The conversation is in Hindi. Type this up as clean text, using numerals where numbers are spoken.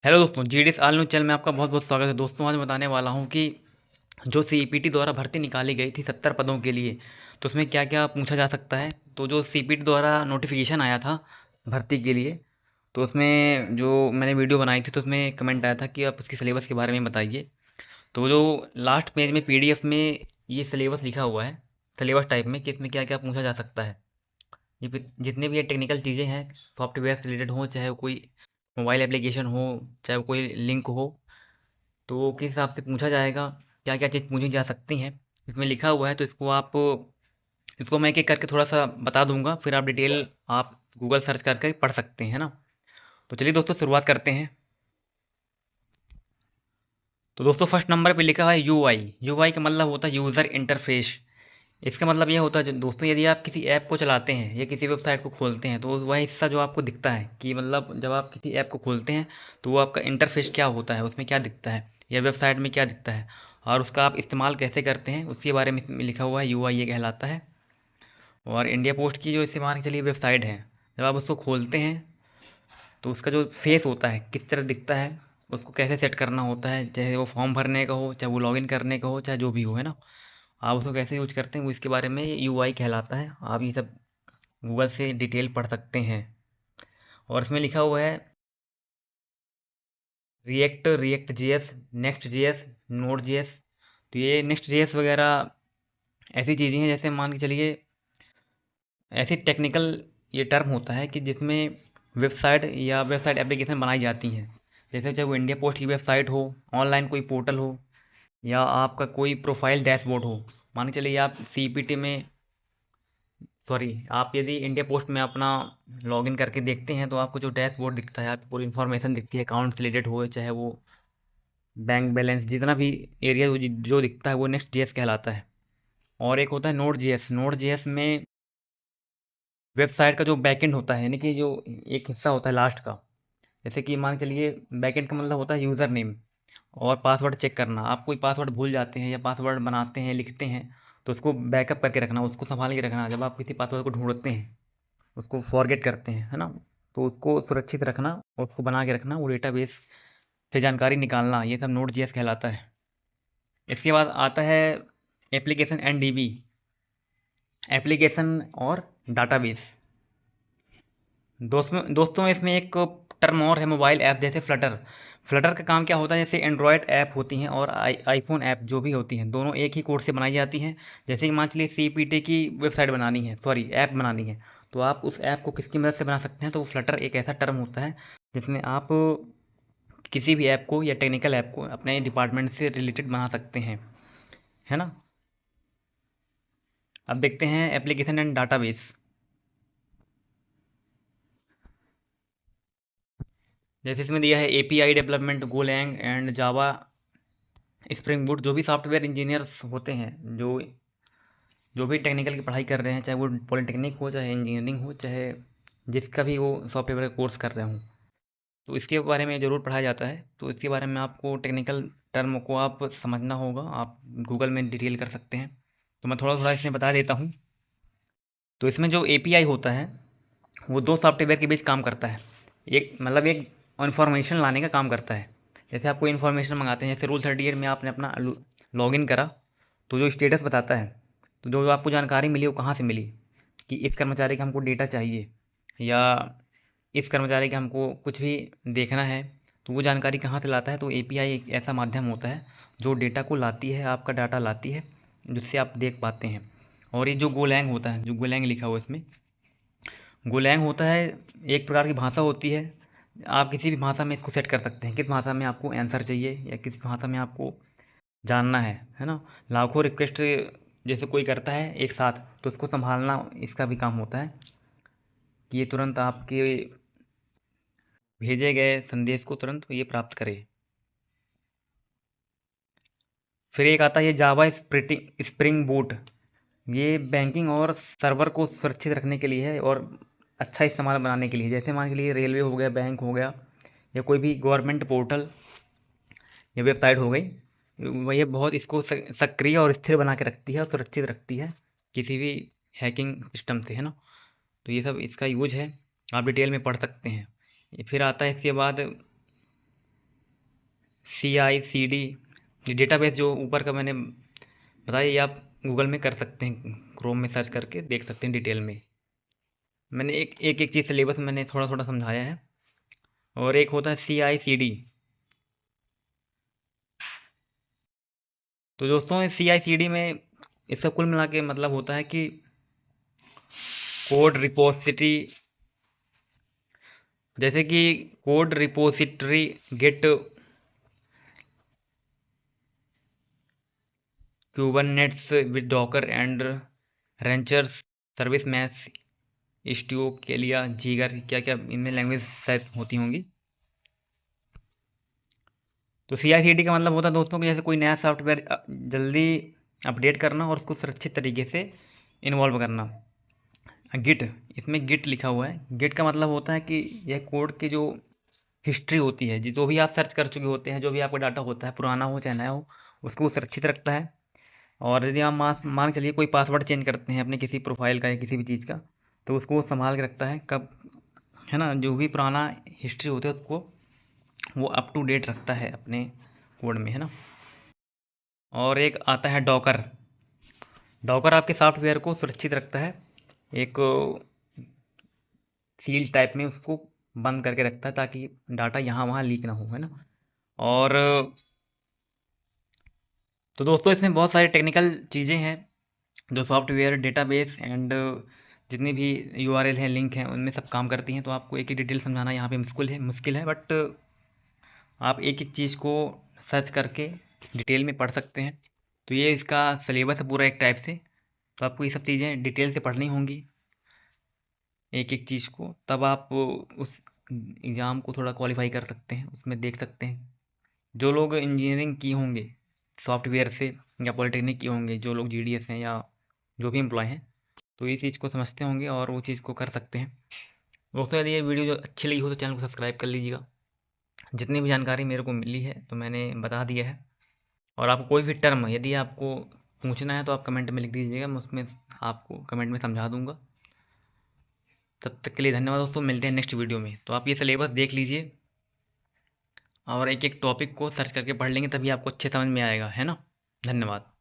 हेलो दोस्तों, जीडीएस ऑल न्यूज़ चैनल में आपका बहुत बहुत स्वागत है। दोस्तों, आज मैं बताने वाला हूं कि जो सीईपीटी द्वारा भर्ती निकाली गई थी 70 पदों के लिए, तो उसमें क्या क्या पूछा जा सकता है। तो जो सीईपीटी द्वारा नोटिफिकेशन आया था भर्ती के लिए, तो उसमें जो मैंने वीडियो बनाई थी तो उसमें कमेंट आया था कि आप उसकी सिलेबस के बारे में बताइए। तो जो लास्ट पेज में पीडीएफ में ये सिलेबस लिखा हुआ है, सिलेबस टाइप में, कि इसमें क्या क्या पूछा जा सकता है। ये जितने भी ये टेक्निकल चीज़ें हैं, सॉफ्टवेयर से रिलेटेड हो, चाहे वो कोई मोबाइल एप्लीकेशन हो, चाहे वो कोई लिंक हो, तो वो किस हिसाब से पूछा जाएगा, क्या क्या चीज़ पूछी जा सकती हैं, इसमें लिखा हुआ है। तो इसको मैं एक एक करके थोड़ा सा बता दूंगा, फिर आप डिटेल आप गूगल सर्च करके पढ़ सकते हैं ना। तो चलिए दोस्तों, शुरुआत करते हैं। तो दोस्तों, फर्स्ट नंबर पे लिखा है यूआई। यूआई का मतलब होता है यूज़र इंटरफेस। इसका मतलब ये होता है, जो दोस्तों, यदि आप किसी ऐप को चलाते हैं या किसी वेबसाइट को खोलते हैं, तो वह हिस्सा जो आपको दिखता है, कि मतलब जब आप किसी ऐप को खोलते हैं तो वो आपका इंटरफेस क्या होता है, उसमें क्या दिखता है, या वेबसाइट में क्या दिखता है, और उसका आप इस्तेमाल कैसे करते हैं, उसके बारे में इसमें लिखा हुआ है। यूआई ये कहलाता है। और इंडिया पोस्ट की जो इस्तेमाल के लिए वेबसाइट है, जब आप उसको खोलते हैं तो उसका जो फेस होता है, किस तरह दिखता है, उसको कैसे सेट करना होता है, चाहे वो फॉर्म भरने का हो, चाहे वो लॉगिन करने का हो, चाहे जो भी हो, है ना। आप उसको कैसे यूज करते हैं, वो इसके बारे में यूआई कहलाता है। आप ये सब गूगल से डिटेल पढ़ सकते हैं। और इसमें लिखा हुआ है react, react JS, next JS, node JS. तो ये नेक्स्ट जेएस वगैरह ऐसी चीज़ें हैं, जैसे मान के चलिए, ऐसी टेक्निकल ये टर्म होता है कि जिसमें वेबसाइट या वेबसाइट एप्लीकेशन बनाई जाती हैं। जैसे चाहे वो इंडिया पोस्ट की वेबसाइट हो, ऑनलाइन कोई पोर्टल हो, या आपका कोई प्रोफाइल डैशबोर्ड हो। मान के चलिए आप सीपीटी में, सॉरी, आप यदि इंडिया पोस्ट में अपना लॉगिन करके देखते हैं, तो आपको जो डैशबोर्ड दिखता है, आपको पूरी इन्फॉर्मेशन दिखती है, अकाउंट से रिलेटेड हो, चाहे वो बैंक बैलेंस, जितना भी एरिया जो दिखता है, वो नेक्स्ट जीएस कहलाता है। और एक होता है नोड जीएस। नोड जीएस में वेबसाइट का जो बैकएंड होता है, यानी कि जो एक हिस्सा होता है लास्ट का। जैसे कि मान के चलिए, बैकएंड का मतलब होता है यूज़र नेम और पासवर्ड चेक करना। आप कोई पासवर्ड भूल जाते हैं या पासवर्ड बनाते हैं, लिखते हैं, तो उसको बैकअप करके रखना, उसको संभाल के रखना। जब आप किसी पासवर्ड को ढूंढते हैं, उसको फॉरगेट करते हैं, है ना, तो उसको सुरक्षित रखना और उसको बना के रखना, वो डेटाबेस से जानकारी निकालना, ये सब नोड जीएस कहलाता है। इसके बाद आता है एप्लीकेशन एंड डीबी, एप्लीकेशन और डाटाबेस। दोस्तों इसमें एक टर्म और है, मोबाइल ऐप, जैसे फ्लटर। फ्लटर का काम क्या होता है, जैसे एंड्रॉयड ऐप होती हैं और आईफोन ऐप जो भी होती हैं, दोनों एक ही कोड से बनाई जाती हैं। जैसे कि मान चलिए सीपीटी की वेबसाइट बनानी है, सॉरी ऐप बनानी है, तो आप उस ऐप को किसकी मदद से बना सकते हैं। तो फ्लटर एक ऐसा टर्म होता है जिसमें आप किसी भी ऐप को या टेक्निकल ऐप को अपने डिपार्टमेंट से रिलेटेड बना सकते हैं, है ना। अब देखते हैं एप्लीकेशन एंड डाटाबेस। जैसे इसमें दिया है API development, Golang and Java, spring boot. जो भी सॉफ्टवेयर इंजीनियर्स होते हैं, जो भी टेक्निकल की पढ़ाई कर रहे हैं, चाहे वो पॉलिटेक्निक हो, चाहे इंजीनियरिंग हो, चाहे जिसका भी वो सॉफ्टवेयर का कोर्स कर रहे हों, तो इसके बारे में ज़रूर पढ़ाया जाता है। तो इसके बारे में आपको टेक्निकल टर्म को आप समझना होगा, आप गूगल में डिटेल कर सकते हैं। तो मैं थोड़ा थोड़ा इसमें बता देता हूँ। तो इसमें जो एपीआई होता है, वो दो सॉफ्टवेयर के बीच काम करता है। एक मतलब एक इन्फॉर्मेशन लाने का काम करता है। जैसे आप कोई इन्फॉर्मेशन मंगाते हैं, जैसे रूल 38 में आपने अपना लॉगिन करा, तो जो स्टेटस बताता है, तो जो आपको जानकारी मिली वो कहाँ से मिली, कि इस कर्मचारी का हमको डेटा चाहिए, या इस कर्मचारी का हमको कुछ भी देखना है, तो वो जानकारी कहाँ से लाता है। तो एपीआई एक ऐसा माध्यम होता है जो डेटा को लाती है, आपका डाटा लाती है, जिससे आप देख पाते हैं। और ये जो गोलैंग होता है, जो गोलैंग लिखा हुआ है इसमें, गोलैंग होता है एक प्रकार की भाषा होती है। आप किसी भी भाषा में इसको सेट कर सकते हैं, किस भाषा में आपको आंसर चाहिए या किस भाषा में आपको जानना है ना। लाखों रिक्वेस्ट जैसे कोई करता है एक साथ, तो उसको संभालना इसका भी काम होता है, कि ये तुरंत आपके भेजे गए संदेश को तुरंत ये प्राप्त करे। फिर एक आता है ये जावा स्प्रिंग बूट। ये बैंकिंग और सर्वर को सुरक्षित रखने के लिए है और अच्छा इस्तेमाल बनाने के लिए। जैसे मान के लिए रेलवे हो गया, बैंक हो गया, या कोई भी गवर्नमेंट पोर्टल या वेबसाइट हो गई, वह ये बहुत इसको सक्रिय और स्थिर बना के रखती है और सुरक्षित रखती है किसी भी हैकिंग सिस्टम से, है ना। तो ये सब इसका यूज है, आप डिटेल में पढ़ सकते हैं। फिर आता है इसके बाद CI/CD, ये डेटाबेस जो ऊपर का मैंने बताया, ये आप गूगल में कर सकते हैं, क्रोम में सर्च करके देख सकते हैं डिटेल में। मैंने एक एक एक चीज़ सिलेबस मैंने थोड़ा थोड़ा समझाया है। और एक होता है CI/CD। तो दोस्तों इस CI/CD में इसका कुल मिला के मतलब होता है कि कोड रिपोजिटरी, जैसे कि code repository, git, Kubernetes with Docker and Ranchers, service mesh, Istio, Kiali, Jaeger, क्या क्या इनमें लैंग्वेज शायद होती होंगी। तो CI/CD का मतलब होता है दोस्तों कि जैसे कोई नया सॉफ्टवेयर जल्दी अपडेट करना और उसको सुरक्षित तरीके से इन्वॉल्व करना। गिट, इसमें गिट लिखा हुआ है। गिट का मतलब होता है कि यह कोड की जो हिस्ट्री होती है, जो भी आप सर्च कर चुके होते हैं, जो भी आपका डाटा होता है, पुराना हो चाहे नया हो, उसको वो सुरक्षित रखता है। और यदि आप मान चलिए कोई पासवर्ड चेंज करते हैं अपने किसी प्रोफाइल का या किसी भी चीज़ का, तो उसको वो संभाल के रखता है कब, है ना, जो भी पुराना हिस्ट्री होती है उसको वो अप टू डेट रखता है अपने कोड में, है ना। और एक आता है डॉकर। डॉकर आपके सॉफ्टवेयर को सुरक्षित रखता है, एक सील टाइप में उसको बंद करके रखता है ताकि डाटा यहाँ वहाँ लीक ना हो, है ना। और तो दोस्तों इसमें बहुत सारी टेक्निकल चीज़ें हैं जो सॉफ्टवेयर, डेटाबेस एंड जितनी भी URL हैं, लिंक हैं, उनमें सब काम करती हैं। तो आपको एक ही डिटेल समझाना यहाँ पे मुश्किल है, बट आप एक एक चीज़ को सर्च करके डिटेल में पढ़ सकते हैं। तो ये इसका सिलेबस है पूरा एक टाइप से। तो आपको ये सब चीज़ें डिटेल से पढ़नी होंगी एक एक चीज़ को, तब आप उस एग्ज़ाम को थोड़ा क्वालिफाई कर सकते हैं, उसमें देख सकते हैं। जो लोग इंजीनियरिंग की होंगे सॉफ्टवेयर से या पॉलिटेक्निक की होंगे, जो लोग GDS हैं या जो भी एम्प्लॉय हैं, तो ये चीज़ को समझते होंगे और वो चीज़ को कर सकते हैं। दोस्तों यदि ये वीडियो जो अच्छी लगी हो तो चैनल को सब्सक्राइब कर लीजिएगा। जितनी भी जानकारी मेरे को मिली है तो मैंने बता दिया है। और आपको कोई भी टर्म यदि आपको पूछना है तो आप कमेंट में लिख दीजिएगा, मैं उसमें आपको कमेंट में समझा दूंगा। तब तक के लिए धन्यवाद दोस्तों, मिलते हैं नेक्स्ट वीडियो में। तो आप ये सिलेबस देख लीजिए और एक एक टॉपिक को सर्च करके पढ़ लेंगे तभी आपको अच्छे समझ में आएगा, है ना। धन्यवाद।